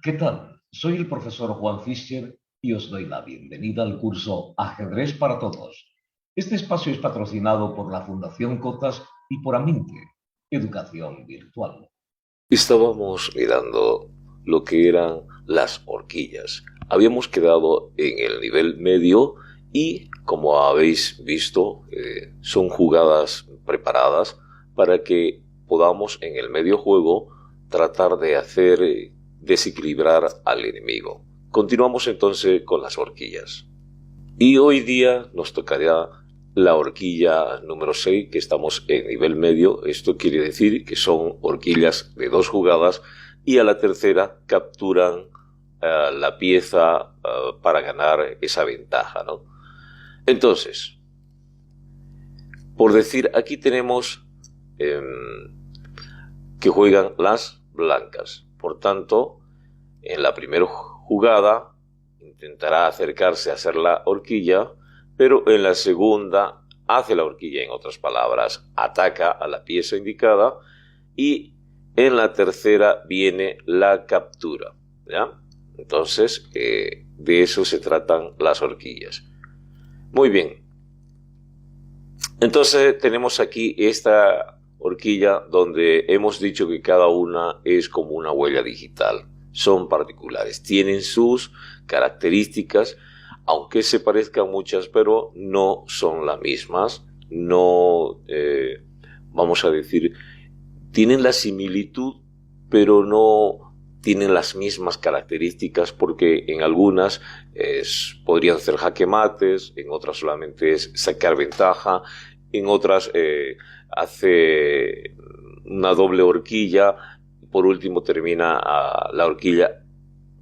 ¿Qué tal? Soy el profesor Juan Fischer y os doy la bienvenida al curso Ajedrez para Todos. Este espacio es patrocinado por la Fundación Cotas y por Aminte, Educación Virtual. Estábamos mirando lo que eran las horquillas. Habíamos quedado en el nivel medio y, como habéis visto, son jugadas preparadas para que podamos en el medio juego tratar de hacer desequilibrar al enemigo. Continuamos entonces con las horquillas. Y hoy día nos tocará la horquilla número 6, que estamos en nivel medio. Esto quiere decir que son horquillas de 2 jugadas y a la tercera capturan la pieza para ganar esa ventaja, ¿no? Entonces, por decir, aquí tenemos que juegan las blancas. Por tanto, en la primera jugada intentará acercarse a hacer la horquilla, pero en la segunda hace la horquilla, en otras palabras, ataca a la pieza indicada, y en la tercera viene la captura, ¿ya? Entonces, de eso se tratan las horquillas. Muy bien. Entonces tenemos aquí esta horquilla donde hemos dicho que cada una es como una huella digital. Son particulares, tienen sus características, aunque se parezcan muchas, pero no son las mismas. No, vamos a decir, tienen la similitud, pero no tienen las mismas características, porque en algunas podrían ser jaque mates, en otras solamente es sacar ventaja, en otras hace una doble horquilla, por último termina la horquilla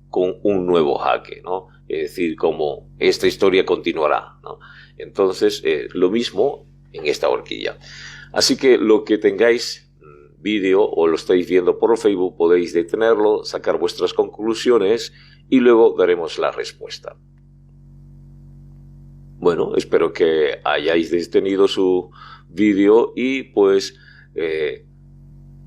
con un nuevo jaque, ¿no? Es decir, como esta historia continuará, ¿no? Entonces, lo mismo en esta horquilla. Así que lo que tengáis vídeo o lo estáis viendo por Facebook, podéis detenerlo, sacar vuestras conclusiones y luego daremos la respuesta. Bueno, espero que hayáis detenido su vídeo y pues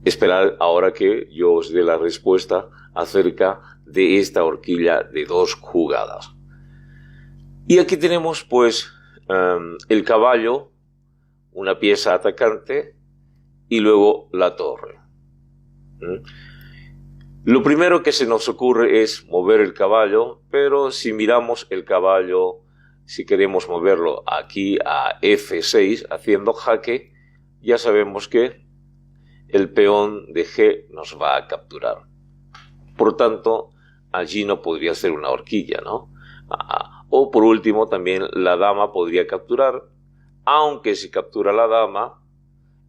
esperar ahora que yo os dé la respuesta acerca de esta horquilla de 2 jugadas. Y aquí tenemos pues el caballo, una pieza atacante, y luego la torre. Lo primero que se nos ocurre es mover el caballo, pero si miramos el caballo, si queremos moverlo aquí a F6 haciendo jaque, ya sabemos que el peón de G nos va a capturar. Por tanto, allí no podría ser una horquilla, ¿no? O por último, también la dama podría capturar, aunque si captura la dama,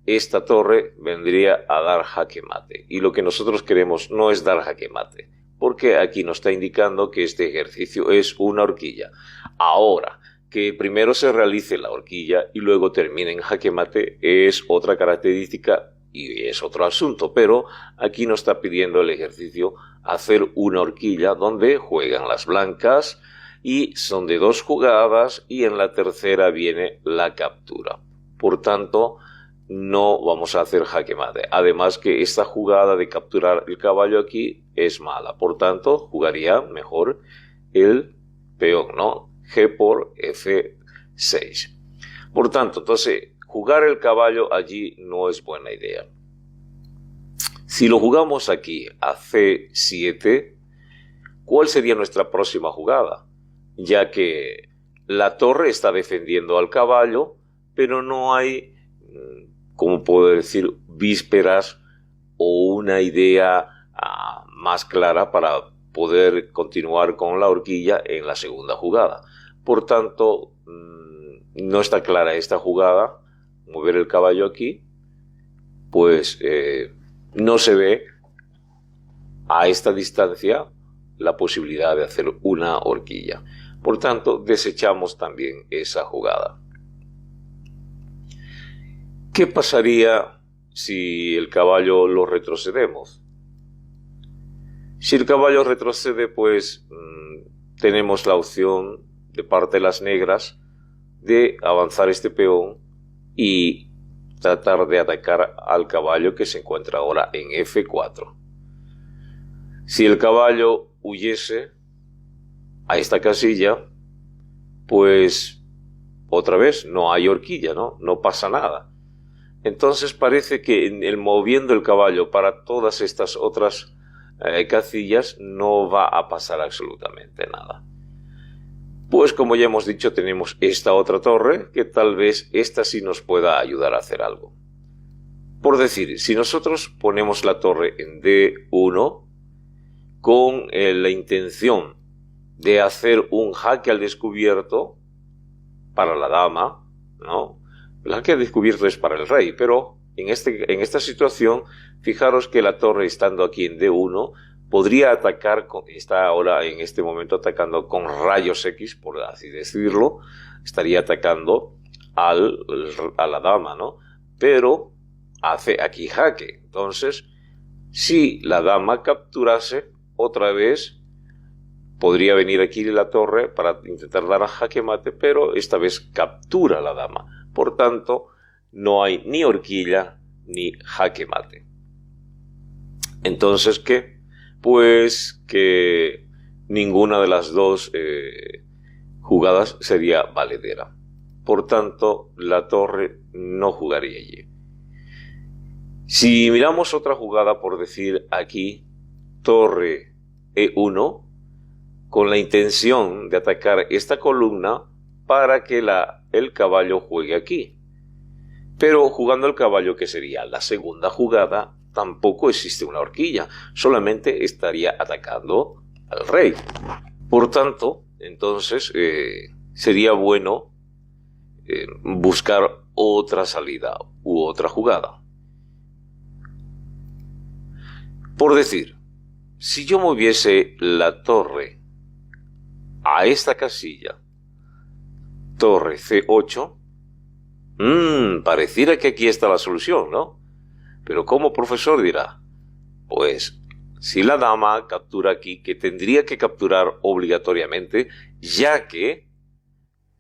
esta torre vendría a dar jaque mate. Y lo que nosotros queremos no es dar jaque mate, porque aquí nos está indicando que este ejercicio es una horquilla. Ahora, que primero se realice la horquilla y luego termine en jaque mate es otra característica y es otro asunto, pero aquí nos está pidiendo el ejercicio hacer una horquilla donde juegan las blancas y son de 2 jugadas y en la tercera viene la captura. Por tanto, no vamos a hacer jaque mate. Además que esta jugada de capturar el caballo aquí es mala. Por tanto, jugaría mejor el peón, ¿no? G por F6. Por tanto, entonces, jugar el caballo allí no es buena idea. Si lo jugamos aquí a C7, ¿cuál sería nuestra próxima jugada? Ya que la torre está defendiendo al caballo, pero no hay, como puedo decir, vísperas o una idea más clara para poder continuar con la horquilla en la segunda jugada. Por tanto, no está clara esta jugada, mover el caballo aquí, pues no se ve a esta distancia la posibilidad de hacer una horquilla. Por tanto, desechamos también esa jugada. ¿Qué pasaría si el caballo lo retrocedemos? Si el caballo retrocede, pues tenemos la opción de parte de las negras de avanzar este peón y tratar de atacar al caballo que se encuentra ahora en F4. Si el caballo huyese a esta casilla, pues otra vez no hay horquilla, ¿no? No pasa nada. Entonces parece que moviendo el caballo para todas estas otras casillas no va a pasar absolutamente nada. Pues como ya hemos dicho, tenemos esta otra torre, que tal vez esta sí nos pueda ayudar a hacer algo. Por decir, si nosotros ponemos la torre en D1 con la intención de hacer un jaque al descubierto para la dama, ¿no? El jaque al descubierto es para el rey, pero en esta situación, fijaros que la torre, estando aquí en D1, podría atacar, está ahora en este momento atacando con rayos X, por así decirlo, estaría atacando a la dama, ¿no? Pero hace aquí jaque. Entonces, si la dama capturase, otra vez podría venir aquí la torre para intentar dar a jaque mate, pero esta vez captura a la dama. Por tanto, no hay ni horquilla ni jaque mate. Entonces, ¿qué? Pues que ninguna de las dos jugadas sería valedera. Por tanto, la torre no jugaría allí. Si miramos otra jugada, por decir aquí, torre E1, con la intención de atacar esta columna para que el caballo juegue aquí. Pero jugando el caballo, que sería la segunda jugada, tampoco existe una horquilla, solamente estaría atacando al rey. Por tanto, entonces sería bueno buscar otra salida u otra jugada. Por decir, si yo moviese la torre a esta casilla, torre C8, pareciera que aquí está la solución, ¿no? Pero ¿cómo, profesor? Dirá. Pues si la dama captura aquí, que tendría que capturar obligatoriamente, ya que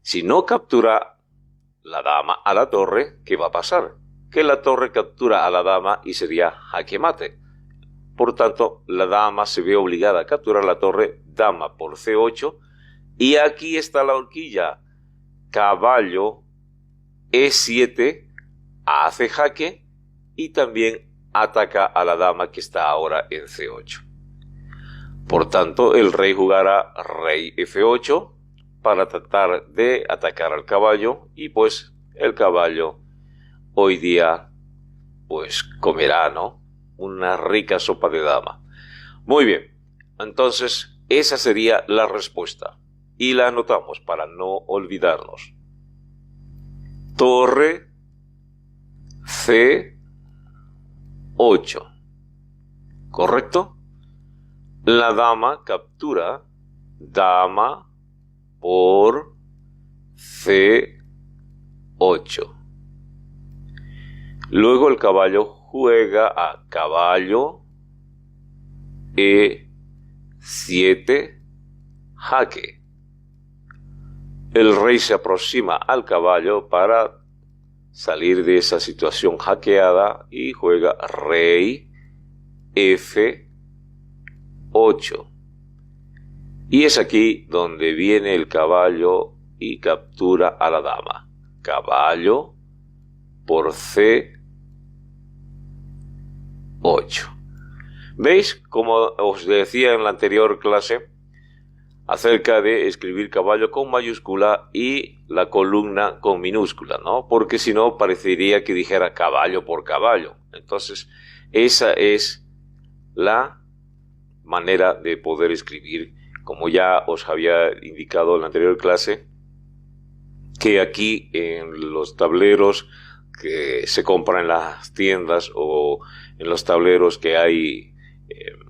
si no captura la dama a la torre, ¿qué va a pasar? Que la torre captura a la dama y sería jaque mate. Por tanto, la dama se ve obligada a capturar la torre, dama por C8, y aquí está la horquilla, caballo E7, hace jaque y también ataca a la dama que está ahora en C8. Por tanto, el rey jugará rey F8 para tratar de atacar al caballo, y pues el caballo hoy día pues comerá, ¿no?, una rica sopa de dama. Muy bien, entonces esa sería la respuesta y la anotamos para no olvidarnos. Torre C8, ¿correcto? La dama captura dama por C8. Luego el caballo juega a caballo E7, jaque. El rey se aproxima al caballo para salir de esa situación hackeada y juega rey F8. Y es aquí donde viene el caballo y captura a la dama. Caballo por C8. ¿Veis? Como os decía en la anterior clase, acerca de escribir caballo con mayúscula y la columna con minúscula, ¿no? Porque si no, parecería que dijera caballo por caballo. Entonces, esa es la manera de poder escribir, como ya os había indicado en la anterior clase, que aquí en los tableros que se compran en las tiendas o en los tableros que hay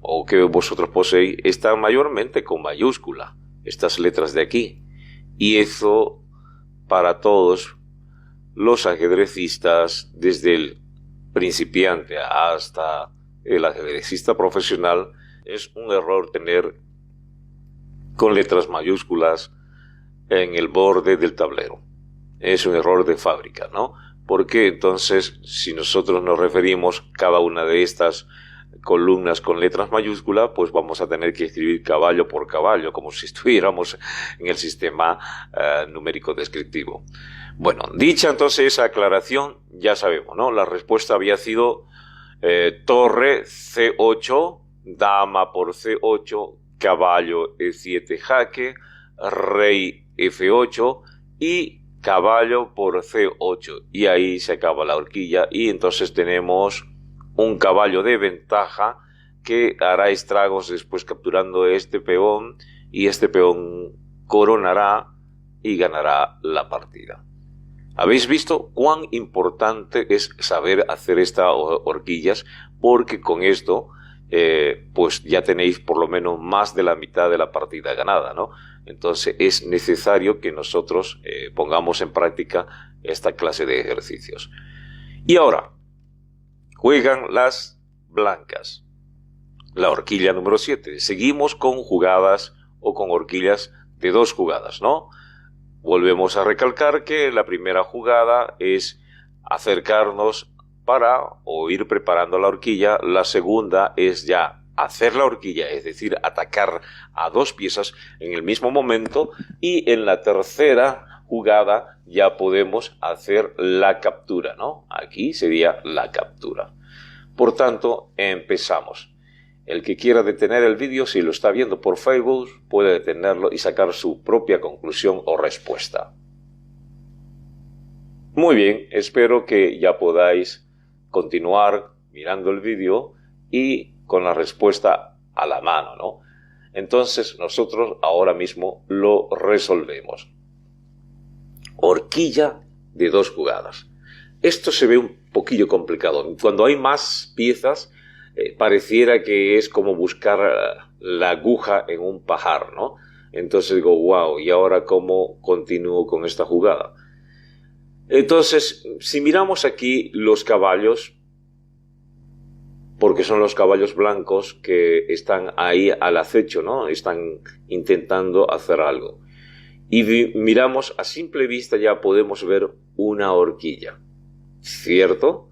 o que vosotros poseéis, están mayormente con mayúscula, estas letras de aquí. Y eso, para todos los ajedrecistas, desde el principiante hasta el ajedrecista profesional, es un error tener con letras mayúsculas en el borde del tablero. Es un error de fábrica, ¿no? Porque entonces, si nosotros nos referimos cada una de estas columnas con letras mayúsculas, pues vamos a tener que escribir caballo por caballo, como si estuviéramos en el sistema numérico descriptivo. Bueno, dicha entonces esa aclaración, ya sabemos, ¿no? La respuesta había sido torre C8, dama por C8, caballo E7 jaque, rey F8 y caballo por C8. Y ahí se acaba la horquilla y entonces tenemos un caballo de ventaja que hará estragos después capturando este peón, y este peón coronará y ganará la partida. ¿Habéis visto cuán importante es saber hacer estas horquillas? Porque con esto pues ya tenéis por lo menos más de la mitad de la partida ganada, ¿no? Entonces es necesario que nosotros pongamos en práctica esta clase de ejercicios. Y ahora, juegan las blancas. La horquilla número 7. Seguimos con jugadas o con horquillas de 2 jugadas, ¿no? Volvemos a recalcar que la primera jugada es acercarnos para o ir preparando la horquilla. La segunda es ya hacer la horquilla, es decir, atacar a 2 piezas en el mismo momento. Y en la tercera jugada ya podemos hacer la captura, ¿no? Aquí sería la captura. Por tanto, empezamos. El que quiera detener el vídeo, si lo está viendo por Facebook, puede detenerlo y sacar su propia conclusión o respuesta. Muy bien, espero que ya podáis continuar mirando el vídeo y con la respuesta a la mano, ¿no? Entonces, nosotros ahora mismo lo resolvemos. Horquilla de 2 jugadas. Esto se ve un poquillo complicado. Cuando hay más piezas, pareciera que es como buscar la aguja en un pajar, ¿no? Entonces digo, wow, ¿y ahora cómo continúo con esta jugada? Entonces, si miramos aquí los caballos, porque son los caballos blancos que están ahí al acecho, ¿no? Están intentando hacer algo. Y miramos, a simple vista ya podemos ver una horquilla, ¿cierto?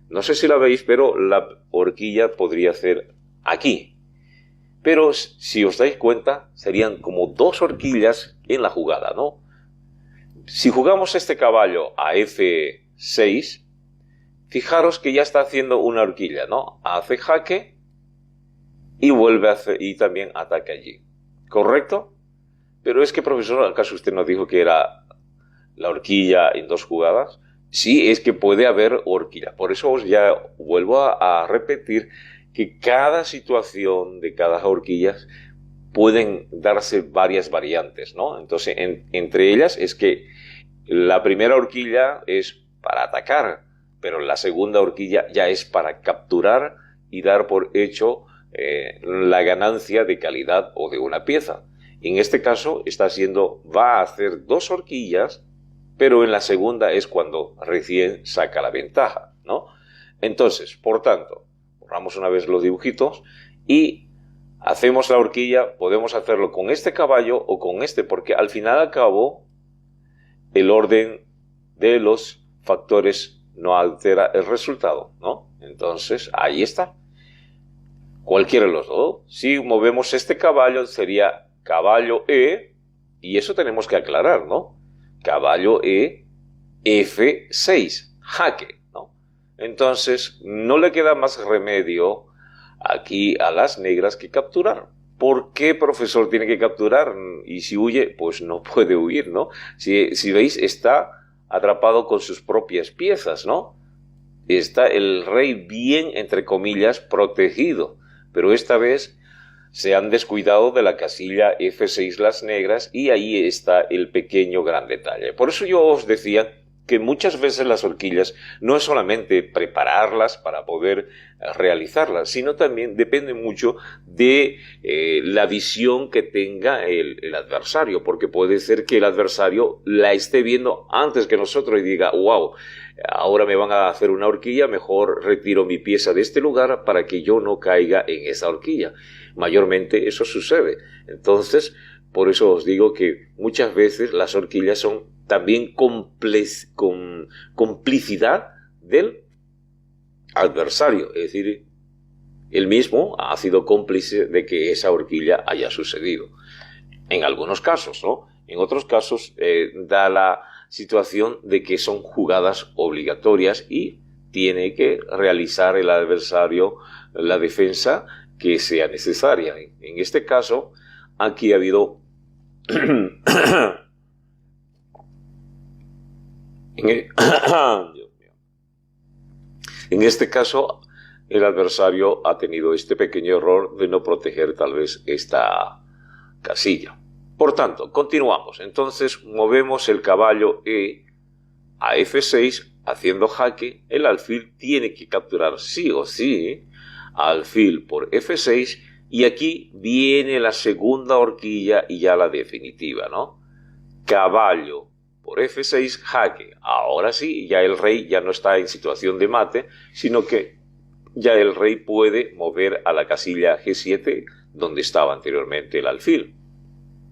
No sé si la veis, pero la horquilla podría ser aquí. Pero si os dais cuenta, serían como 2 horquillas en la jugada, ¿no? Si jugamos este caballo a F6, fijaros que ya está haciendo una horquilla, ¿no? Hace jaque y vuelve a hacer, y también ataca allí. ¿Correcto? Pero es que, profesor, ¿acaso usted nos dijo que era la horquilla en 2 jugadas? Sí, es que puede haber horquilla. Por eso os ya vuelvo a repetir que cada situación de cada horquilla pueden darse varias variantes, ¿no? Entonces, entre ellas es que la primera horquilla es para atacar, pero la segunda horquilla ya es para capturar y dar por hecho la ganancia de calidad o de una pieza. En este caso va a hacer 2 horquillas, pero en la segunda es cuando recién saca la ventaja, ¿no? Entonces, por tanto, borramos una vez los dibujitos y hacemos la horquilla. Podemos hacerlo con este caballo o con este, porque al final y al cabo el orden de los factores no altera el resultado, ¿no? Entonces, ahí está. Cualquiera de los dos. Si movemos este caballo, sería caballo E, y eso tenemos que aclarar, ¿no? Caballo E, F6, jaque, ¿no? Entonces, no le queda más remedio aquí a las negras que capturar. ¿Por qué, profesor, tiene que capturar? Y si huye, pues no puede huir, ¿no? Si veis, está atrapado con sus propias piezas, ¿no? Está el rey bien, entre comillas, protegido. Pero esta vez se han descuidado de la casilla F6 las negras, y ahí está el pequeño gran detalle. Por eso yo os decía que muchas veces las horquillas no es solamente prepararlas para poder realizarlas, sino también depende mucho de la visión que tenga el adversario, porque puede ser que el adversario la esté viendo antes que nosotros y diga, wow, ahora me van a hacer una horquilla, mejor retiro mi pieza de este lugar para que yo no caiga en esa horquilla. Mayormente eso sucede. Entonces, por eso os digo que muchas veces las horquillas son también con complicidad del adversario. Es decir, él mismo ha sido cómplice de que esa horquilla haya sucedido. En algunos casos, ¿no? En otros casos da la situación de que son jugadas obligatorias y tiene que realizar el adversario la defensa que sea necesaria. En este caso, aquí ha habido en este caso, el adversario ha tenido este pequeño error de no proteger tal vez esta casilla. Por tanto, continuamos. Entonces, movemos el caballo E a F6 haciendo jaque. El alfil tiene que capturar sí o sí alfil por F6 y aquí viene la segunda horquilla y ya la definitiva, ¿no? Caballo por F6, jaque. Ahora sí, ya el rey ya no está en situación de mate, sino que ya el rey puede mover a la casilla G7, donde estaba anteriormente el alfil.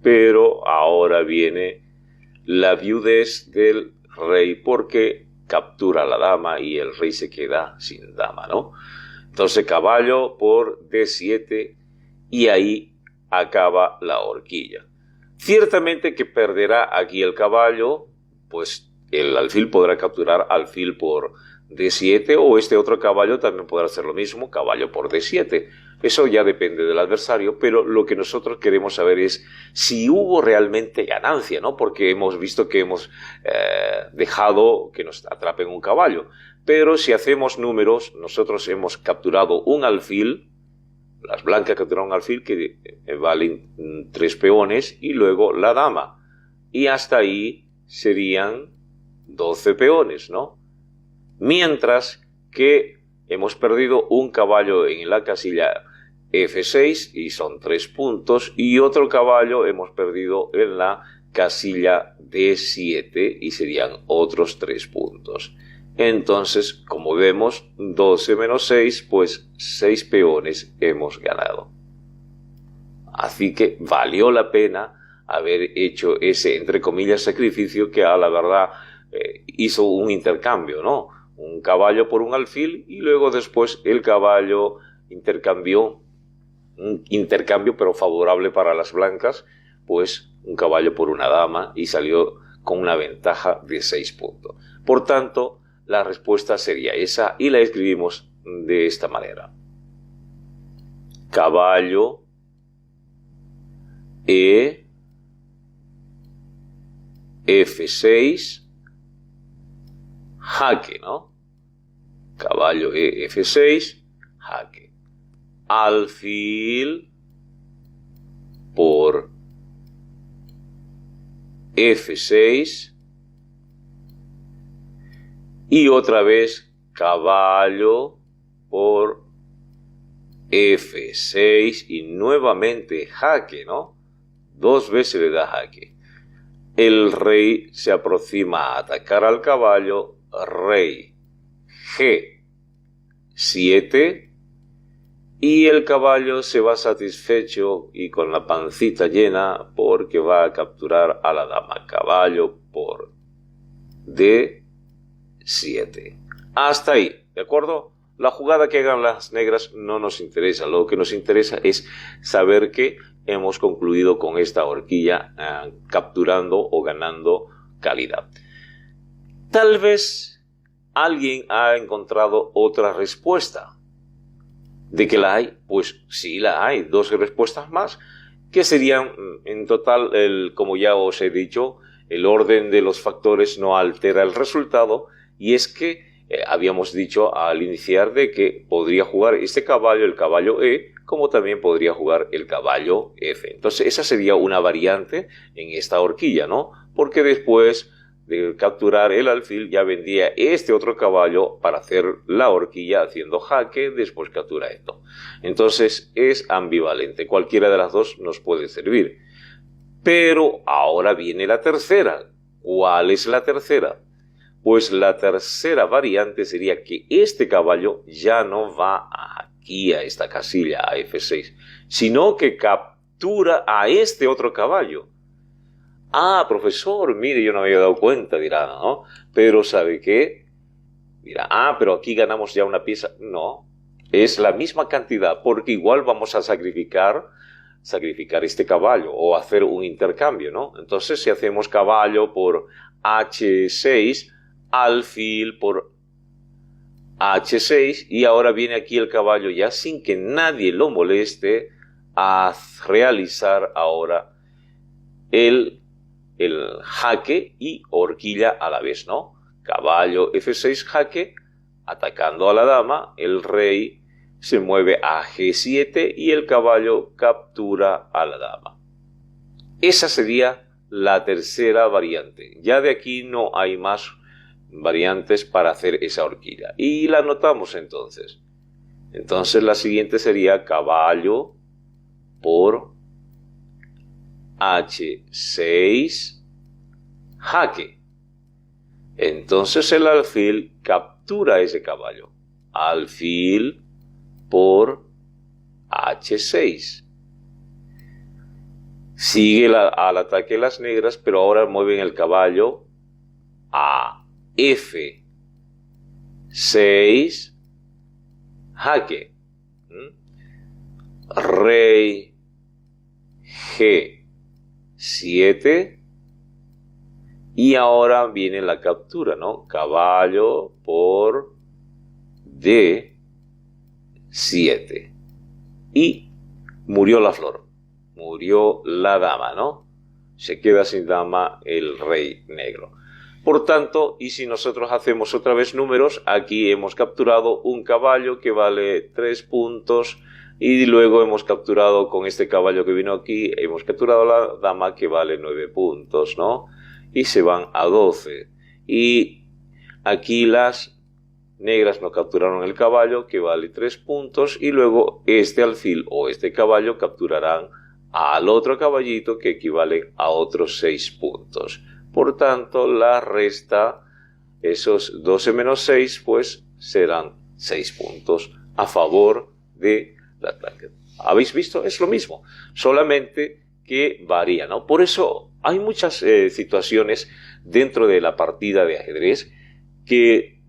Pero ahora viene la viudez del rey porque captura a la dama y el rey se queda sin dama, ¿no? Entonces caballo por D7 y ahí acaba la horquilla. Ciertamente que perderá aquí el caballo, pues el alfil podrá capturar alfil por D7 o este otro caballo también podrá hacer lo mismo, caballo por D7. Eso ya depende del adversario, pero lo que nosotros queremos saber es si hubo realmente ganancia, ¿no? Porque hemos visto que hemos dejado que nos atrapen un caballo. Pero si hacemos números, nosotros hemos capturado un alfil. Las blancas capturaron alfil que valen 3 peones y luego la dama. Y hasta ahí serían 12 peones, ¿no? Mientras que hemos perdido un caballo en la casilla F6 y son 3 puntos y otro caballo hemos perdido en la casilla D7 y serían otros 3 puntos. Entonces, como vemos, 12 menos 6, pues 6 peones hemos ganado. Así que valió la pena haber hecho ese, entre comillas, sacrificio que a la verdad hizo un intercambio, ¿no? Un caballo por un alfil y luego después el caballo intercambió, un intercambio pero favorable para las blancas, pues un caballo por una dama y salió con una ventaja de 6 puntos. Por tanto, la respuesta sería esa y la escribimos de esta manera. Caballo E F6 jaque, ¿no? Caballo E F6 jaque. Alfil por F6 y otra vez caballo por F6 y nuevamente jaque, ¿no? 2 veces le da jaque. El rey se aproxima a atacar al caballo, rey G7 y el caballo se va satisfecho y con la pancita llena porque va a capturar a la dama. Caballo por D7. Hasta ahí, ¿de acuerdo? La jugada que hagan las negras no nos interesa. Lo que nos interesa es saber que hemos concluido con esta horquilla capturando o ganando calidad. Tal vez alguien ha encontrado otra respuesta. ¿De que la hay? Pues sí la hay. 2 respuestas más que serían en total, como ya os he dicho, el orden de los factores no altera el resultado y es que habíamos dicho al iniciar de que podría jugar este caballo, el caballo E, como también podría jugar el caballo F. Entonces esa sería una variante en esta horquilla, ¿no? Porque después de capturar el alfil ya vendría este otro caballo para hacer la horquilla haciendo jaque, después captura esto. Entonces es ambivalente, cualquiera de las dos nos puede servir. Pero ahora viene la tercera. ¿Cuál es la tercera? Pues la tercera variante sería que este caballo ya no va aquí a esta casilla, a F6, sino que captura a este otro caballo. Ah, profesor, mire, yo no me había dado cuenta, dirá, ¿no? Pero ¿sabe qué? Dirá, pero aquí ganamos ya una pieza. No, es la misma cantidad, porque igual vamos a sacrificar este caballo o hacer un intercambio, ¿no? Entonces, si hacemos caballo por H6, alfil por H6, y ahora viene aquí el caballo ya sin que nadie lo moleste a realizar ahora el jaque y horquilla a la vez, ¿no? Caballo F6 jaque, atacando a la dama, el rey se mueve a G7 y el caballo captura a la dama. Esa sería la tercera variante. Ya de aquí no hay más variantes para hacer esa horquilla. Y la anotamos entonces. Entonces la siguiente sería caballo por H6 jaque. Entonces el alfil captura ese caballo. Alfil por H6. Sigue al ataque las negras, pero ahora mueven el caballo a F6 jaque. Rey G7. Y ahora viene la captura, ¿no? Caballo por D7. Y murió la flor. Murió la dama, ¿no? Se queda sin dama el rey negro. Por tanto, y si nosotros hacemos otra vez números, aquí hemos capturado un caballo que vale 3 puntos, y luego hemos capturado con este caballo que vino aquí, hemos capturado la dama que vale 9 puntos, ¿no? Y se van a 12. Y aquí las negras no capturaron el caballo que vale 3 puntos, y luego este alfil o este caballo capturarán al otro caballito que equivale a otros 6 puntos. Por tanto, la resta, esos 12 menos 6, pues serán 6 puntos a favor de la ataque. ¿Habéis visto? Es lo mismo, solamente que varía, ¿no? Por eso hay muchas situaciones dentro de la partida de ajedrez que,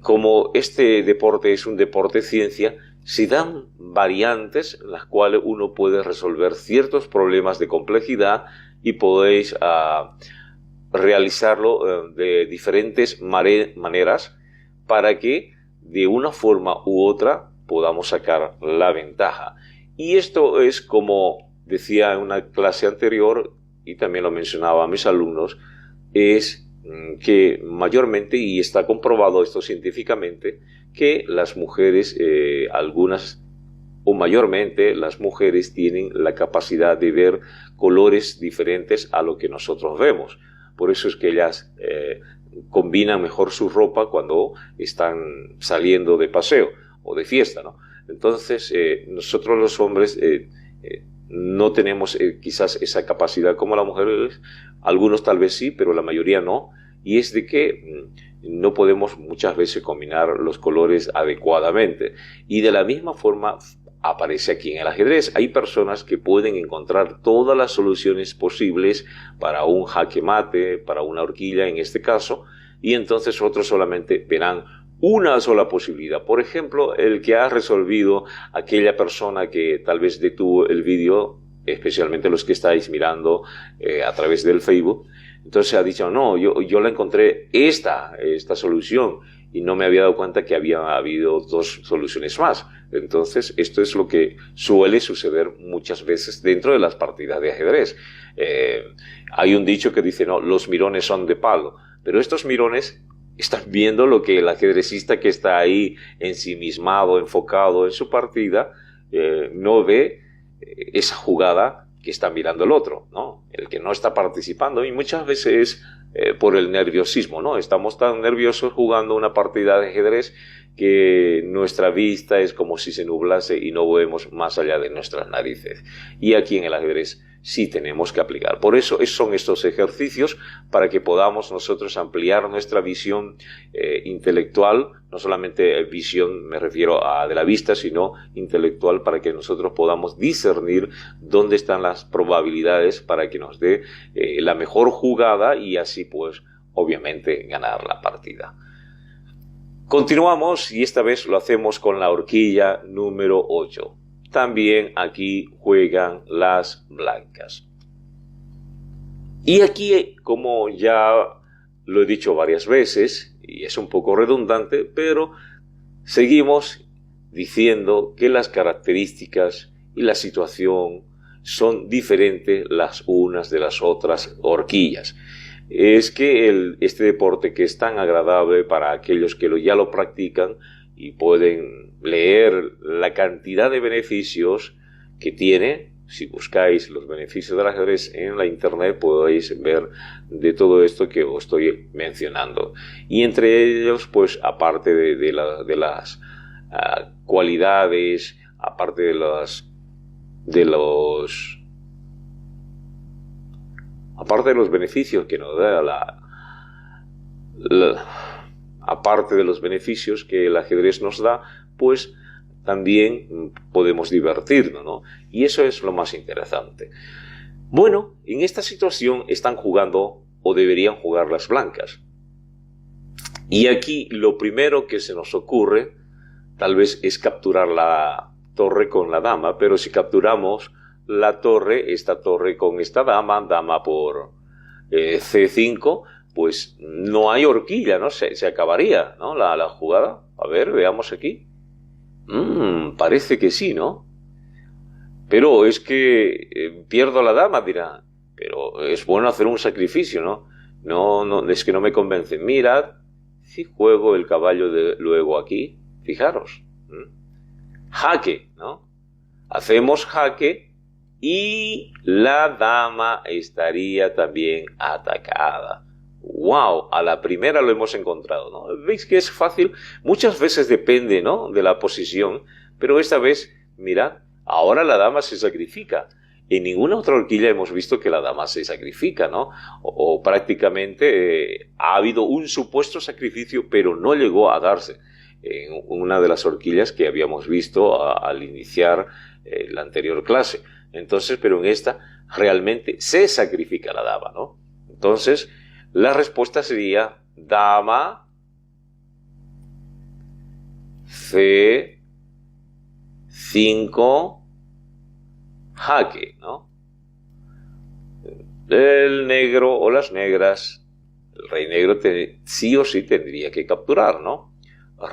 como este deporte es un deporte ciencia, se dan variantes en las cuales uno puede resolver ciertos problemas de complejidad y podéis realizarlo de diferentes maneras para que de una forma u otra podamos sacar la ventaja. Y esto es, como decía en una clase anterior y también lo mencionaba a mis alumnos, es que mayormente, y está comprobado esto científicamente, que las mujeres, algunas o mayormente las mujeres tienen la capacidad de ver colores diferentes a lo que nosotros vemos. Por eso es que ellas combinan mejor su ropa cuando están saliendo de paseo o de fiesta, ¿no? Entonces, nosotros los hombres no tenemos quizás esa capacidad como las mujeres, algunos tal vez sí, pero la mayoría no, y es de que no podemos muchas veces combinar los colores adecuadamente. Y de la misma forma aparece aquí en el ajedrez. Hay personas que pueden encontrar todas las soluciones posibles para un jaque mate, para una horquilla en este caso, y entonces otros solamente verán una sola posibilidad. Por ejemplo, el que ha resolvido aquella persona que tal vez detuvo el vídeo, especialmente los que estáis mirando a través del Facebook. Entonces ha dicho, no, yo la encontré esta solución y no me había dado cuenta que había habido 2 soluciones más. Entonces, esto es lo que suele suceder muchas veces dentro de las partidas de ajedrez. Hay un dicho que dice, no, los mirones son de palo, pero estos mirones están viendo lo que el ajedrecista que está ahí ensimismado, enfocado en su partida, no ve esa jugada que está mirando el otro, ¿no? El que no está participando, y muchas veces por el nerviosismo, ¿no? Estamos tan nerviosos jugando una partida de ajedrez que nuestra vista es como si se nublase y no vemos más allá de nuestras narices. Y aquí en el ajedrez sí tenemos que aplicar. Por eso son estos ejercicios para que podamos nosotros ampliar nuestra visión intelectual, no solamente visión me refiero a de la vista, sino intelectual, para que nosotros podamos discernir dónde están las probabilidades para que nos dé la mejor jugada y así pues obviamente ganar la partida. Continuamos y esta vez lo hacemos con la horquilla número 8. También aquí juegan las blancas. Y aquí, como ya lo he dicho varias veces, y es un poco redundante, pero seguimos diciendo que las características y la situación son diferentes las unas de las otras horquillas. Es que este deporte, que es tan agradable para aquellos que ya lo practican y pueden leer la cantidad de beneficios que tiene. Si buscáis los beneficios del ajedrez en la internet, podéis ver de todo esto que os estoy mencionando. Y entre ellos, pues aparte de las cualidades, aparte de los beneficios que nos da aparte de los beneficios que el ajedrez nos da, pues también podemos divertirnos, ¿no? Y eso es lo más interesante. Bueno, en esta situación están jugando, o deberían jugar, las blancas. Y aquí lo primero que se nos ocurre, tal vez, es capturar la torre con la dama, pero si capturamos la torre, esta torre con esta dama, dama por C5, pues no hay horquilla, ¿no? Se acabaría, ¿no? La jugada. A ver, veamos aquí. Parece que sí, ¿no? Pero es que pierdo la dama, dirá. Pero es bueno hacer un sacrificio, ¿no? No, es que no me convence. Mirad, si juego el caballo luego aquí, fijaros. Jaque, ¿no? Hacemos jaque y la dama estaría también atacada. ¡Wow! A la primera lo hemos encontrado, ¿no? ¿Veis que es fácil? Muchas veces depende, ¿no?, de la posición, pero esta vez, mirad, ahora la dama se sacrifica. En ninguna otra horquilla hemos visto que la dama se sacrifica, ¿no? O prácticamente ha habido un supuesto sacrificio, pero no llegó a darse en una de las horquillas que habíamos visto al iniciar la anterior clase. Entonces, pero en esta realmente se sacrifica la dama, ¿no? Entonces, la respuesta sería dama C5 jaque, ¿no? El negro o las negras, el rey negro sí o sí tendría que capturar, ¿no?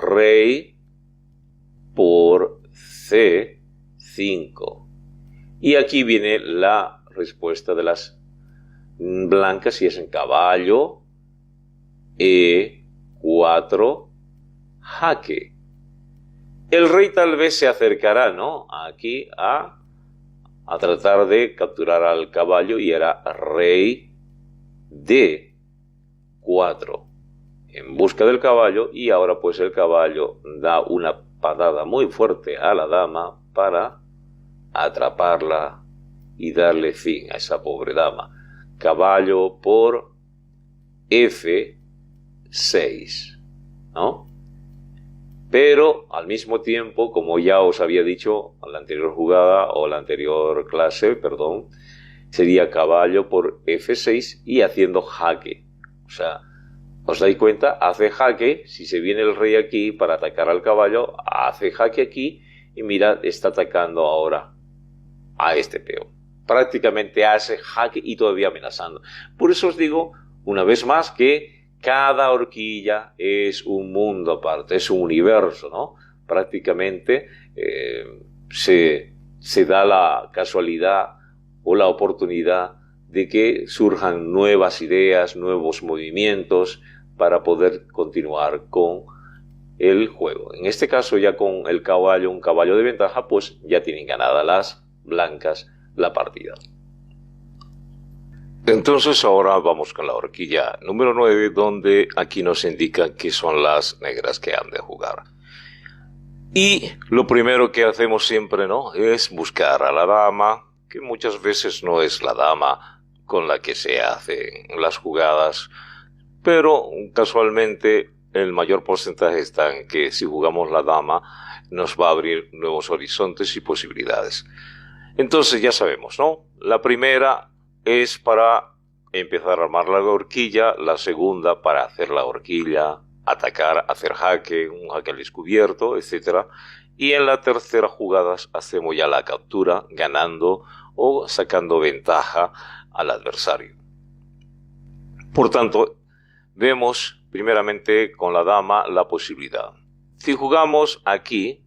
Rey por C5. Y aquí viene la respuesta de las blancas, y es en caballo E4 jaque. El rey tal vez se acercará, ¿no?, aquí a tratar de capturar al caballo, y era rey D4 en busca del caballo, y ahora pues el caballo da una patada muy fuerte a la dama para atraparla y darle fin a esa pobre dama. Caballo por F6, ¿no? Pero al mismo tiempo, como ya os había dicho en la anterior jugada, o la anterior clase, perdón, sería caballo por F6 y haciendo jaque. O sea, ¿os dais cuenta? Hace jaque, si se viene el rey aquí para atacar al caballo, hace jaque aquí, y mirad, está atacando ahora a este peón. Prácticamente hace jaque y todavía amenazando. Por eso os digo una vez más que cada horquilla es un mundo aparte, es un universo, ¿no? Prácticamente se da la casualidad o la oportunidad de que surjan nuevas ideas, nuevos movimientos para poder continuar con el juego. En este caso, ya con el caballo, un caballo de ventaja, pues ya tienen ganada las blancas la partida. Entonces ahora vamos con la horquilla número 9, donde aquí nos indican que son las negras que han de jugar. Y lo primero que hacemos siempre, ¿no?, es buscar a la dama, que muchas veces no es la dama con la que se hacen las jugadas, pero casualmente el mayor porcentaje está en que si jugamos la dama nos va a abrir nuevos horizontes y posibilidades. Entonces ya sabemos, ¿no? La primera es para empezar a armar la horquilla, la segunda para hacer la horquilla atacar, hacer jaque, un jaque al descubierto, etcétera. Y en la tercera jugada hacemos ya la captura, ganando o sacando ventaja al adversario. Por tanto, vemos primeramente con la dama la posibilidad. Si jugamos aquí,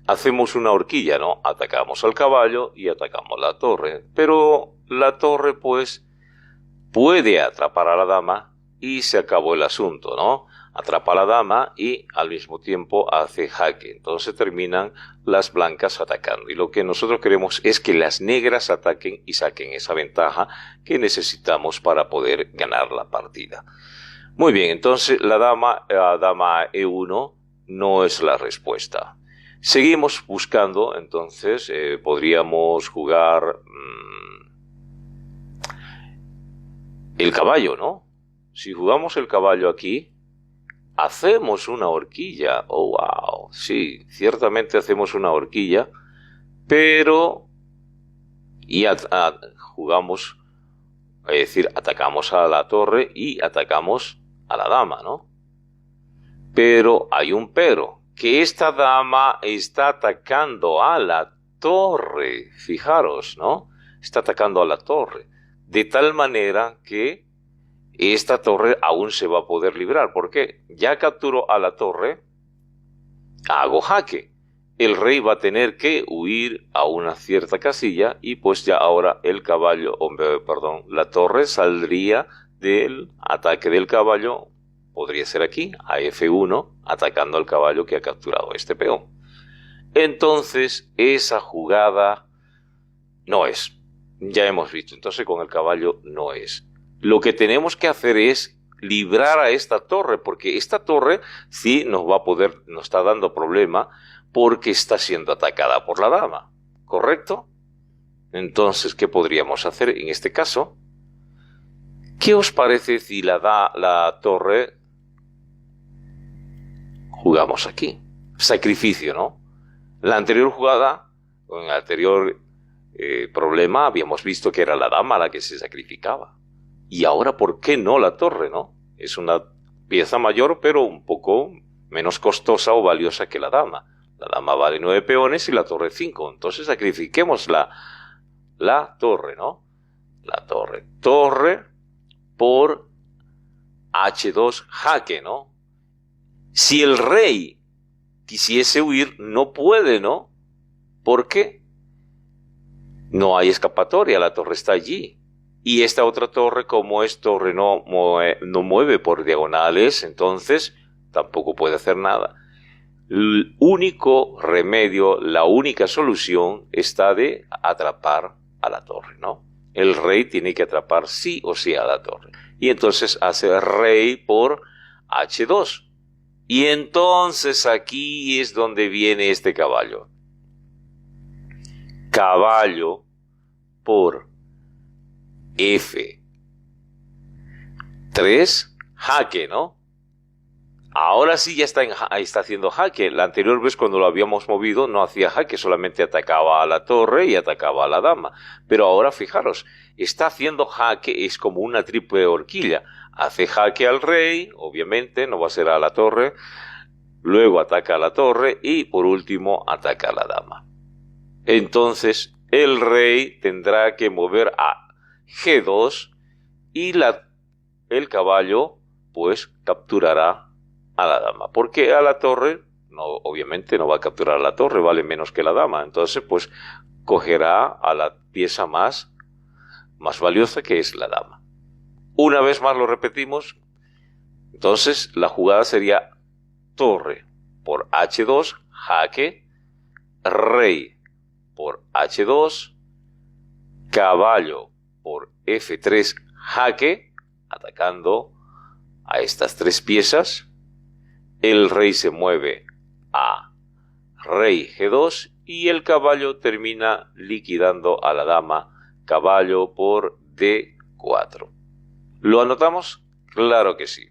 hacemos una horquilla, ¿no? Atacamos al caballo y atacamos la torre. Pero la torre, pues, puede atrapar a la dama y se acabó el asunto, ¿no? Atrapa a la dama y al mismo tiempo hace jaque. Entonces terminan las blancas atacando. Y lo que nosotros queremos es que las negras ataquen y saquen esa ventaja que necesitamos para poder ganar la partida. Muy bien, entonces la dama E1 no es la respuesta. Seguimos buscando, entonces podríamos jugar el caballo, ¿no? Si jugamos el caballo aquí, hacemos una horquilla. Oh, wow. Sí, ciertamente hacemos una horquilla, pero jugamos, es decir, atacamos a la torre y atacamos a la dama, ¿no? Pero hay un pero, que esta dama está atacando a la torre. Fijaros, ¿no? Está atacando a la torre. De tal manera que esta torre aún se va a poder librar. ¿Por qué? Ya capturó a la torre, hago jaque. El rey va a tener que huir a una cierta casilla y pues ya ahora el caballo, la torre saldría del ataque del caballo, podría ser aquí, a F1, atacando al caballo que ha capturado este peón. Entonces, esa jugada no es. Ya hemos visto, entonces con el caballo no es. Lo que tenemos que hacer es librar a esta torre, porque esta torre sí nos está dando problema porque está siendo atacada por la dama, ¿correcto? Entonces, ¿qué podríamos hacer en este caso? ¿Qué os parece si la torre jugamos aquí? Sacrificio, ¿no? La anterior jugada, en el anterior problema, habíamos visto que era la dama la que se sacrificaba. Y ahora, ¿por qué no la torre, no? Es una pieza mayor, pero un poco menos costosa o valiosa que la dama. La dama vale 9 peones y la torre 5. Entonces sacrifiquemos la torre, ¿no? La torre. Torre por H2 jaque, ¿no? Si el rey quisiese huir, no puede, ¿no? ¿Por qué? No hay escapatoria, la torre está allí. Y esta otra torre, como es torre no mueve por diagonales, entonces tampoco puede hacer nada. El único remedio, la única solución está de atrapar a la torre, ¿no? El rey tiene que atrapar sí o sí a la torre. Y entonces hace rey por H2. Y entonces aquí es donde viene este caballo. Caballo por F3, jaque, ¿no? Ahora sí ya está haciendo jaque. La anterior vez cuando lo habíamos movido no hacía jaque, solamente atacaba a la torre y atacaba a la dama. Pero ahora fijaros, está haciendo jaque, es como una triple horquilla. Hace jaque al rey, obviamente, no va a ser a la torre. Luego ataca a la torre y por último ataca a la dama. Entonces el rey tendrá que mover a G2 y el caballo pues capturará a la dama, porque a la torre obviamente no va a capturar a la torre, vale menos que la dama, entonces pues cogerá a la pieza más valiosa, que es la dama. Una vez más lo repetimos. Entonces la jugada sería torre por H2 jaque, rey por H2, caballo por F3 jaque, atacando a estas tres piezas. El rey se mueve a rey G2 y el caballo termina liquidando a la dama, caballo por D4. ¿Lo anotamos? Claro que sí.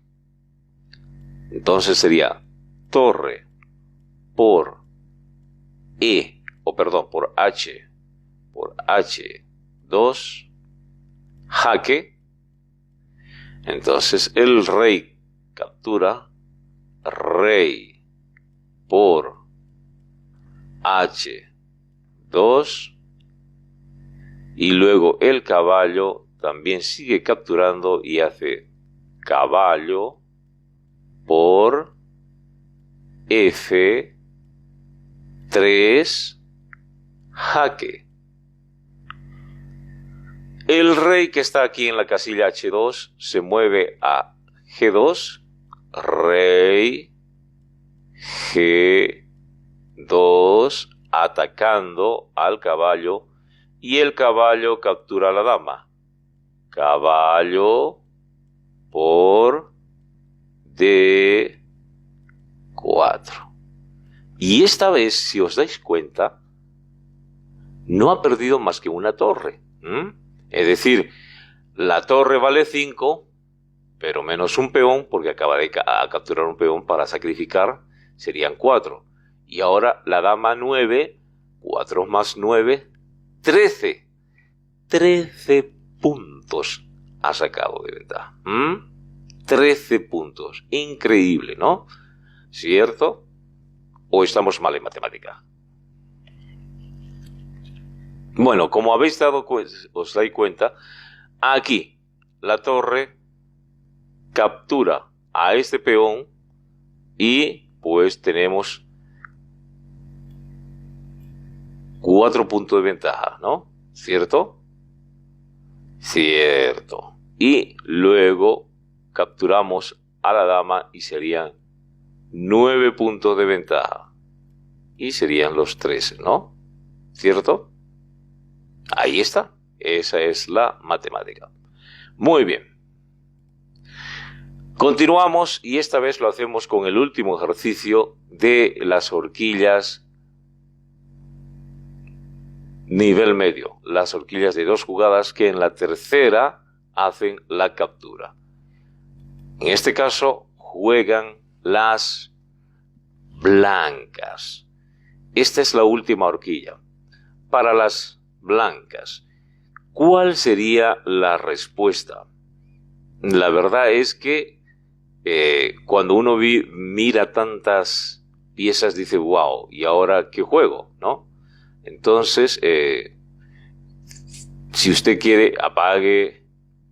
Entonces sería torre por por H2 jaque. Entonces el rey captura rey por H2 y luego el caballo también sigue capturando y hace caballo por F3 jaque. El rey que está aquí en la casilla H2 se mueve a G2, rey G2 atacando al caballo y el caballo captura a la dama. Caballo por D4. Y esta vez, si os dais cuenta, no ha perdido más que una torre. Es decir, la torre vale 5, pero menos un peón, porque acaba de capturar un peón para sacrificar, serían 4. Y ahora la dama 9, 4 más 9, 13. 13 puntos ha sacado de ventaja. 13 puntos. Increíble, ¿no? ¿Cierto? ¿O estamos mal en matemática? Bueno, como habéis os dais cuenta, aquí la torre captura a este peón y pues tenemos 4 puntos de ventaja, ¿no? ¿Cierto? Cierto. Y luego capturamos a la dama y serían 9 puntos de ventaja. Y serían los 13, ¿no? ¿Cierto? Ahí está. Esa es la matemática. Muy bien. Continuamos y esta vez lo hacemos con el último ejercicio de las horquillas nivel medio. Las horquillas de 2 jugadas que en la tercera hacen la captura. En este caso juegan las blancas. Esta es la última horquilla. Para las blancas, ¿cuál sería la respuesta? La verdad es que cuando uno mira tantas piezas dice, wow, ¿y ahora qué juego? ¿No? Entonces, si usted quiere, apague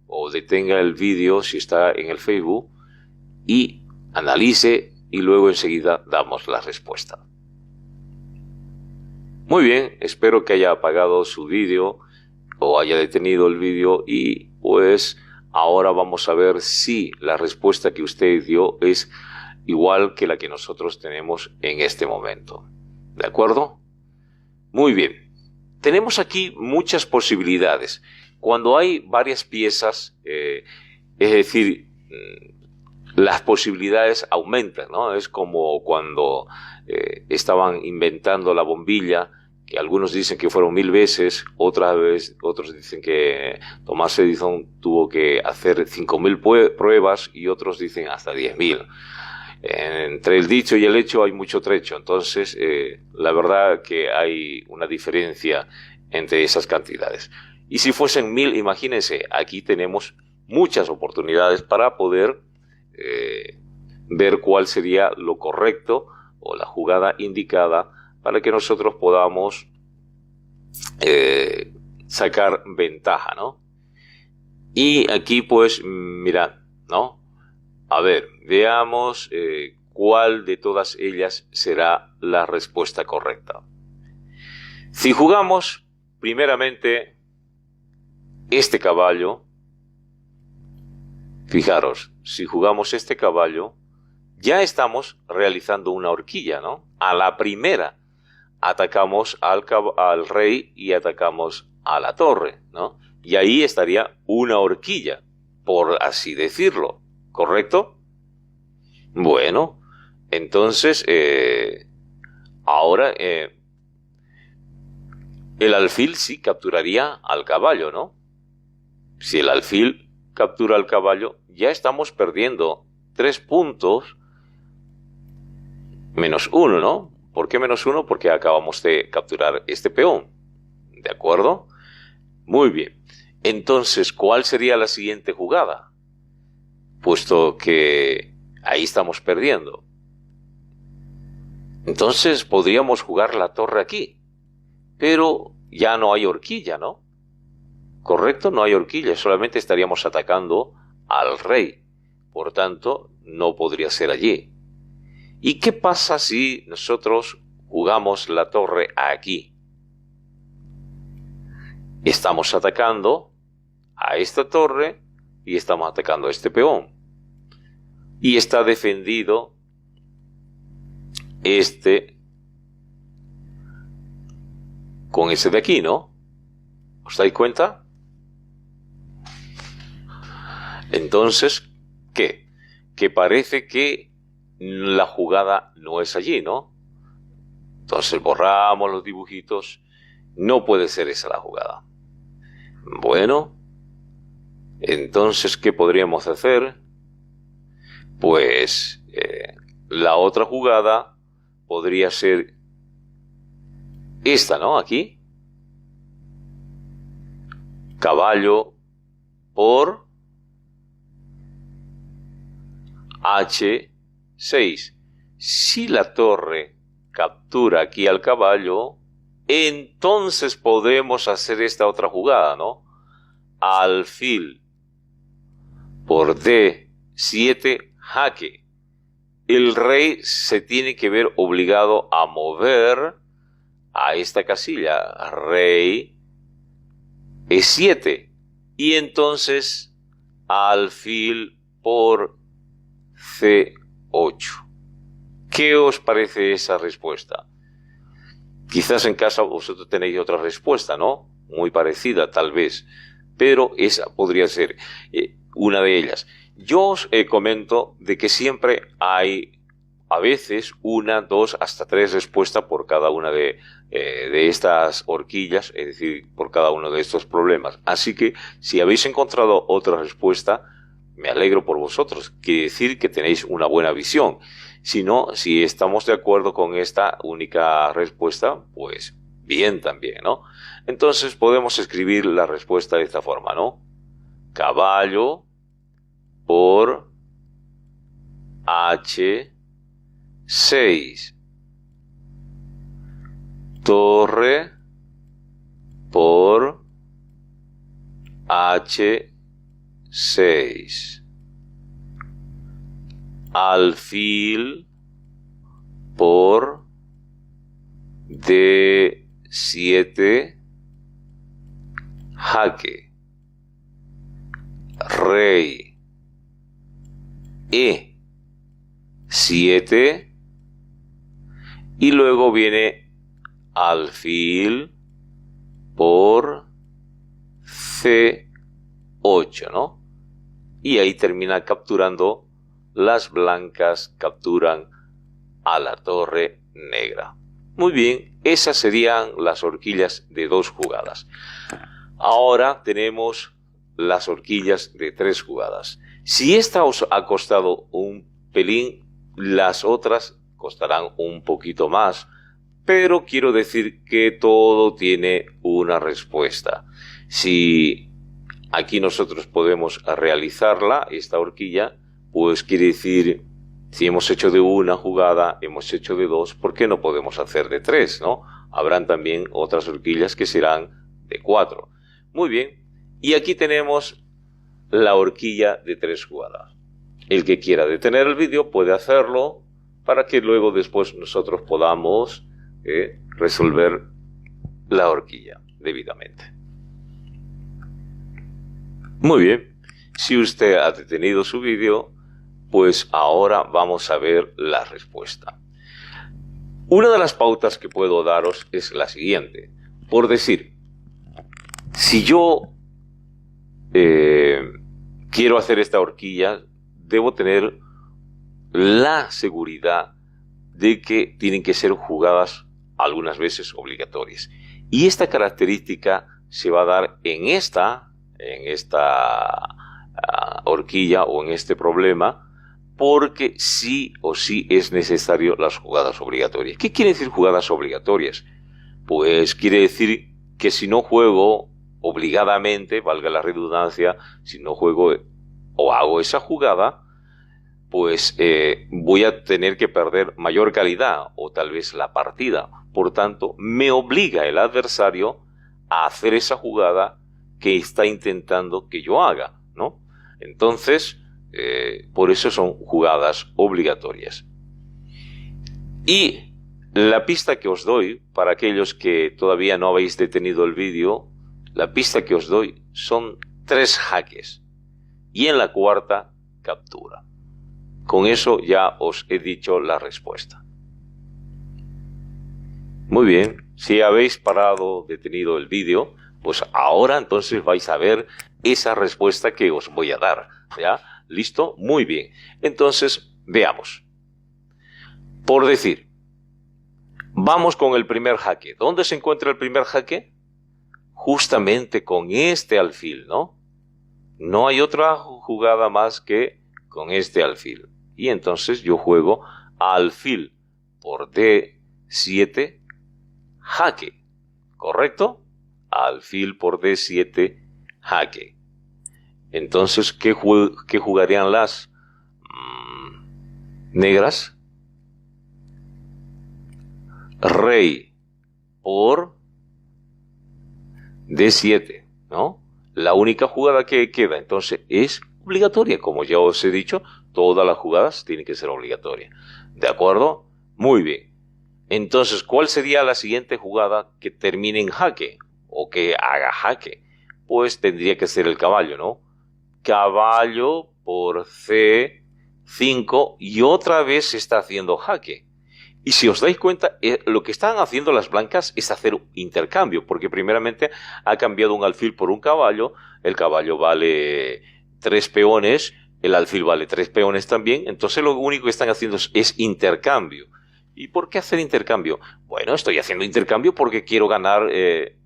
o detenga el vídeo si está en el Facebook y analice y luego enseguida damos la respuesta. Muy bien, espero que haya apagado su vídeo o haya detenido el vídeo y pues ahora vamos a ver si la respuesta que usted dio es igual que la que nosotros tenemos en este momento. ¿De acuerdo? Muy bien. Tenemos aquí muchas posibilidades. Cuando hay varias piezas, es decir, las posibilidades aumentan, ¿no? Es como cuando estaban inventando la bombilla, que algunos dicen que fueron 1000 veces, otros dicen que Thomas Edison tuvo que hacer 5000 pruebas y otros dicen hasta 10.000. Entre el dicho y el hecho hay mucho trecho, entonces la verdad que hay una diferencia entre esas cantidades. Y si fuesen 1000, imagínense, aquí tenemos muchas oportunidades para poder ver cuál sería lo correcto o la jugada indicada para que nosotros podamos sacar ventaja, ¿no? Y aquí pues mirad, ¿no? A ver, veamos cuál de todas ellas será la respuesta correcta. Si jugamos primeramente este caballo, fijaros, si jugamos este caballo, ya estamos realizando una horquilla, ¿no? A la primera atacamos al rey y atacamos a la torre, ¿no? Y ahí estaría una horquilla, por así decirlo, ¿correcto? Bueno, entonces, ahora el alfil sí capturaría al caballo, ¿no? Si el alfil captura al caballo, ya estamos perdiendo 3 puntos menos 1, ¿no? ¿Por qué menos 1? Porque acabamos de capturar este peón. ¿De acuerdo? Muy bien. Entonces, ¿cuál sería la siguiente jugada? Puesto que ahí estamos perdiendo. Entonces podríamos jugar la torre aquí, pero ya no hay horquilla, ¿no? Correcto, no hay horquilla, solamente estaríamos atacando al rey. Por tanto, no podría ser allí. ¿Y qué pasa si nosotros jugamos la torre aquí? Estamos atacando a esta torre y estamos atacando a este peón. Y está defendido este con ese de aquí, ¿no? ¿Os dais cuenta? Entonces, ¿qué? Que parece que la jugada no es allí, ¿no? Entonces borramos los dibujitos. No puede ser esa la jugada. Bueno, entonces, ¿qué podríamos hacer? Pues la otra jugada podría ser esta, ¿no? Aquí. Caballo por H6. Si la torre captura aquí al caballo, entonces podemos hacer esta otra jugada, ¿no? Alfil por D7, jaque. El rey se tiene que ver obligado a mover a esta casilla, rey E7, y entonces alfil por C8. ¿Qué os parece esa respuesta? Quizás en casa vosotros tenéis otra respuesta, ¿no? Muy parecida, tal vez, pero esa podría ser una de ellas. Yo os comento de que siempre hay a veces una, dos, hasta tres respuestas por cada una de estas horquillas, es decir, por cada uno de estos problemas. Así que si habéis encontrado otra respuesta, me alegro por vosotros. Quiere decir que tenéis una buena visión. Si no, si estamos de acuerdo con esta única respuesta, pues bien también, ¿no? Entonces podemos escribir la respuesta de esta forma, ¿no? Caballo por H6. Torre por H6. Alfil por D7, jaque. Rey E7 y luego viene alfil por C8, ¿no? Y ahí termina capturando. Las blancas capturan a la torre negra. Muy bien, esas serían las horquillas de 2 jugadas. Ahora tenemos las horquillas de 3 jugadas. Si esta os ha costado un pelín, las otras costarán un poquito más, pero quiero decir que todo tiene una respuesta. Si aquí nosotros podemos realizarla, esta horquilla, pues quiere decir, si hemos hecho de una jugada, hemos hecho de 2, ¿por qué no podemos hacer de 3, no? Habrán también otras horquillas que serán de 4. Muy bien, y aquí tenemos la horquilla de 3 jugadas. El que quiera detener el vídeo puede hacerlo para que luego después nosotros podamos resolver la horquilla debidamente. Muy bien, si usted ha detenido su vídeo, pues ahora vamos a ver la respuesta. Una de las pautas que puedo daros es la siguiente. Por decir, si yo quiero hacer esta horquilla, debo tener la seguridad de que tienen que ser jugadas algunas veces obligatorias. Y esta característica se va a dar en esta horquilla o en este problema, porque sí o sí es necesario las jugadas obligatorias. ¿Qué quiere decir jugadas obligatorias? Pues quiere decir que si no juego obligadamente, valga la redundancia, si no juego o hago esa jugada, pues voy a tener que perder mayor calidad o tal vez la partida. Por tanto, me obliga el adversario a hacer esa jugada que está intentando que yo haga, ¿no? Entonces, por eso son jugadas obligatorias. Y la pista que os doy, para aquellos que todavía no habéis detenido el vídeo, la pista que os doy son 3 jaques. Y en la cuarta, captura. Con eso ya os he dicho la respuesta. Muy bien, si habéis detenido el vídeo, pues ahora entonces vais a ver esa respuesta que os voy a dar. ¿Ya? ¿Listo? Muy bien. Entonces, veamos. Por decir, vamos con el primer jaque. ¿Dónde se encuentra el primer jaque? Justamente con este alfil, ¿no? No hay otra jugada más que con este alfil. Y entonces yo juego alfil por D7, jaque. ¿Correcto? Alfil por D7, jaque. Entonces, ¿qué jugarían las negras? Rey por D7, ¿no? La única jugada que queda, entonces, es obligatoria. Como ya os he dicho, todas las jugadas tienen que ser obligatorias. ¿De acuerdo? Muy bien. Entonces, ¿cuál sería la siguiente jugada que termine en jaque? O que haga jaque. Pues tendría que ser el caballo, ¿no? Caballo por C5 y otra vez se está haciendo jaque. Y si os dais cuenta, lo que están haciendo las blancas es hacer un intercambio, porque primeramente ha cambiado un alfil por un caballo, el caballo vale 3 peones, el alfil vale 3 peones también, entonces lo único que están haciendo es intercambio. ¿Y por qué hacer intercambio? Bueno, estoy haciendo intercambio porque quiero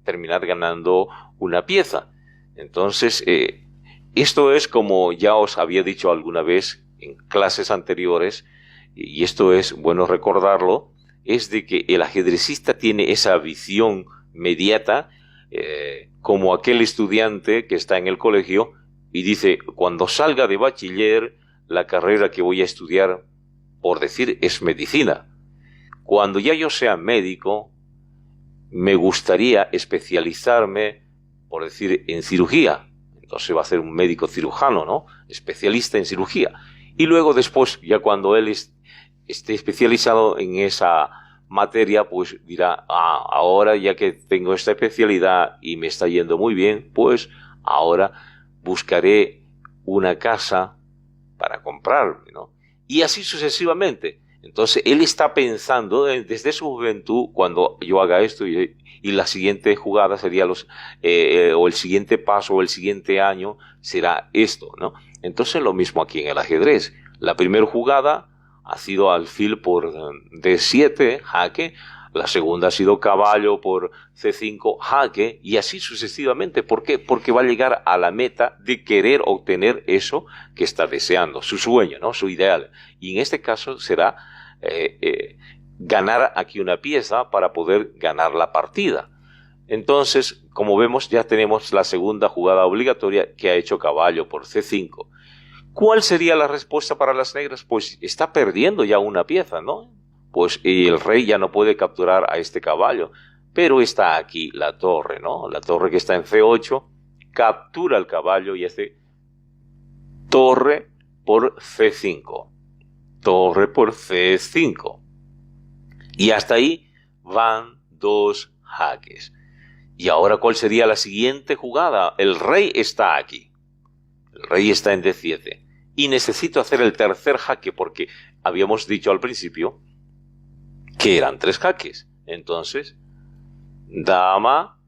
terminar ganando una pieza. Entonces, esto es como ya os había dicho alguna vez en clases anteriores, y esto es bueno recordarlo, es de que el ajedrecista tiene esa visión mediata, como aquel estudiante que está en el colegio y dice, cuando salga de bachiller, la carrera que voy a estudiar, por decir, es medicina. Cuando ya yo sea médico, me gustaría especializarme, por decir, en cirugía. Entonces va a ser un médico cirujano, ¿no? Especialista en cirugía. Y luego después, ya cuando él esté especializado en esa materia, pues dirá, ahora ya que tengo esta especialidad y me está yendo muy bien, pues ahora buscaré una casa para comprarme, ¿no? Y así sucesivamente. Entonces, él está pensando desde su juventud, cuando yo haga esto y la siguiente jugada sería o el siguiente paso o el siguiente año será esto, ¿no? Entonces, lo mismo aquí en el ajedrez. La primera jugada ha sido alfil por D7, jaque. La segunda ha sido caballo por C5, jaque. Y así sucesivamente. ¿Por qué? Porque va a llegar a la meta de querer obtener eso que está deseando. Su sueño, ¿no? Su ideal. Y en este caso será ganar aquí una pieza para poder ganar la partida. Entonces, como vemos, ya tenemos la segunda jugada obligatoria que ha hecho caballo por C5. ¿Cuál sería la respuesta para las negras? Pues está perdiendo ya una pieza, ¿no? Pues y el rey ya no puede capturar a este caballo. Pero está aquí la torre, ¿no? La torre que está en C8 captura el caballo y hace torre por C5. Torre por C5. Y hasta ahí van 2 jaques. ¿Y ahora cuál sería la siguiente jugada? El rey está aquí. El rey está en D7. Y necesito hacer el tercer jaque porque habíamos dicho al principio que eran 3 jaques. Entonces, dama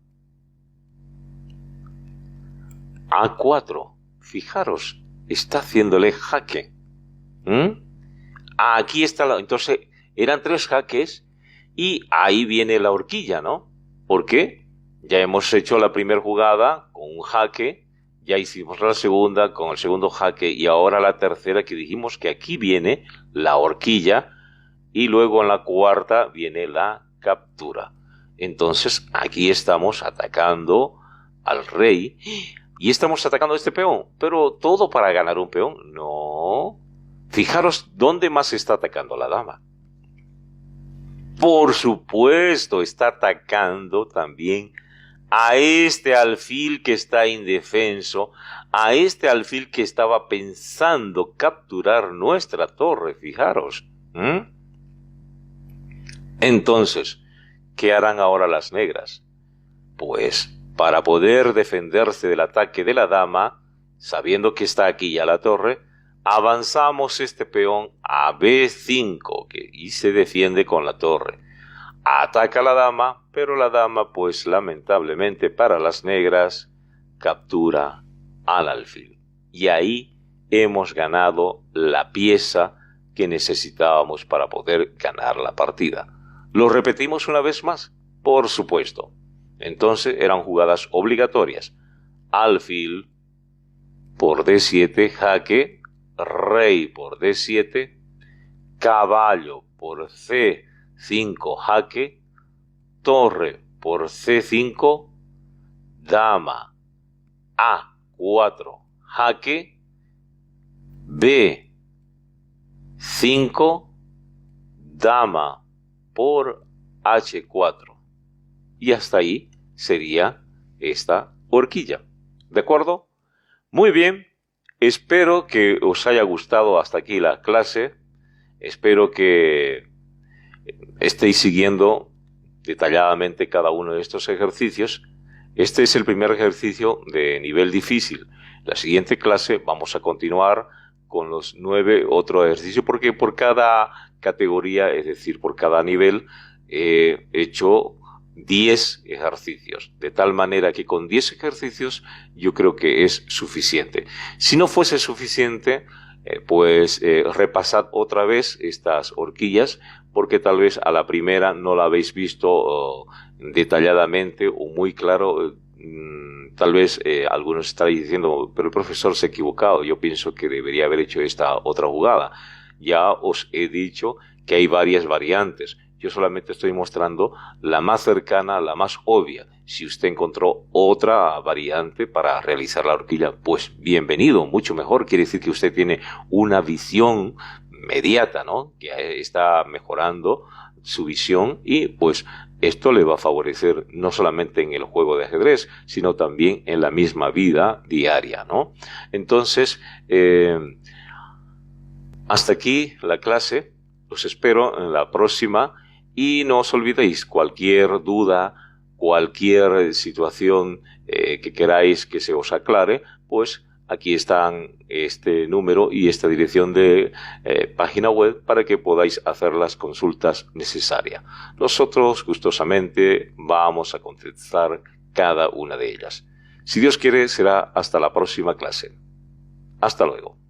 A4. Fijaros, está haciéndole jaque. Aquí está entonces eran 3 jaques y ahí viene la horquilla, ¿no? ¿Por qué? Ya hemos hecho la primera jugada con un jaque, ya hicimos la segunda con el segundo jaque y ahora la tercera que dijimos que aquí viene la horquilla y luego en la cuarta viene la captura. Entonces aquí estamos atacando al rey y estamos atacando a este peón, pero todo para ganar un peón. No. Fijaros dónde más está atacando la dama. Por supuesto, está atacando también a este alfil que está indefenso, a este alfil que estaba pensando capturar nuestra torre, fijaros. Entonces, ¿qué harán ahora las negras? Pues, para poder defenderse del ataque de la dama, sabiendo que está aquí ya la torre, avanzamos este peón a B5 y se defiende con la torre. Ataca a la dama, pero la dama, pues lamentablemente para las negras, captura al alfil. Y ahí hemos ganado la pieza que necesitábamos para poder ganar la partida. ¿Lo repetimos una vez más? Por supuesto. Entonces eran jugadas obligatorias. Alfil por D7, jaque, rey por D7, caballo por C5, jaque, torre por C5, dama A4, jaque, B5, dama por H4. Y hasta ahí sería esta horquilla. ¿De acuerdo? Muy bien. Espero que os haya gustado hasta aquí la clase. Espero que estéis siguiendo detalladamente cada uno de estos ejercicios. Este es el primer ejercicio de nivel difícil. La siguiente clase vamos a continuar con los 9 otros ejercicios, porque por cada categoría, es decir, por cada nivel, he hecho 10 ejercicios, de tal manera que con 10 ejercicios yo creo que es suficiente. Si no fuese suficiente, repasad otra vez estas horquillas, porque tal vez a la primera no la habéis visto detalladamente o muy claro. Tal vez algunos estaréis diciendo, pero el profesor se ha equivocado, yo pienso que debería haber hecho esta otra jugada. Ya os he dicho que hay varias variantes. Yo solamente estoy mostrando la más cercana, la más obvia. Si usted encontró otra variante para realizar la horquilla, pues bienvenido, mucho mejor. Quiere decir que usted tiene una visión inmediata, ¿no? Que está mejorando su visión y pues esto le va a favorecer no solamente en el juego de ajedrez, sino también en la misma vida diaria, ¿no? Entonces, hasta aquí la clase. Os espero en la próxima. Y no os olvidéis, cualquier duda, cualquier situación que queráis que se os aclare, pues aquí están este número y esta dirección de página web para que podáis hacer las consultas necesarias. Nosotros gustosamente vamos a contestar cada una de ellas. Si Dios quiere, será hasta la próxima clase. Hasta luego.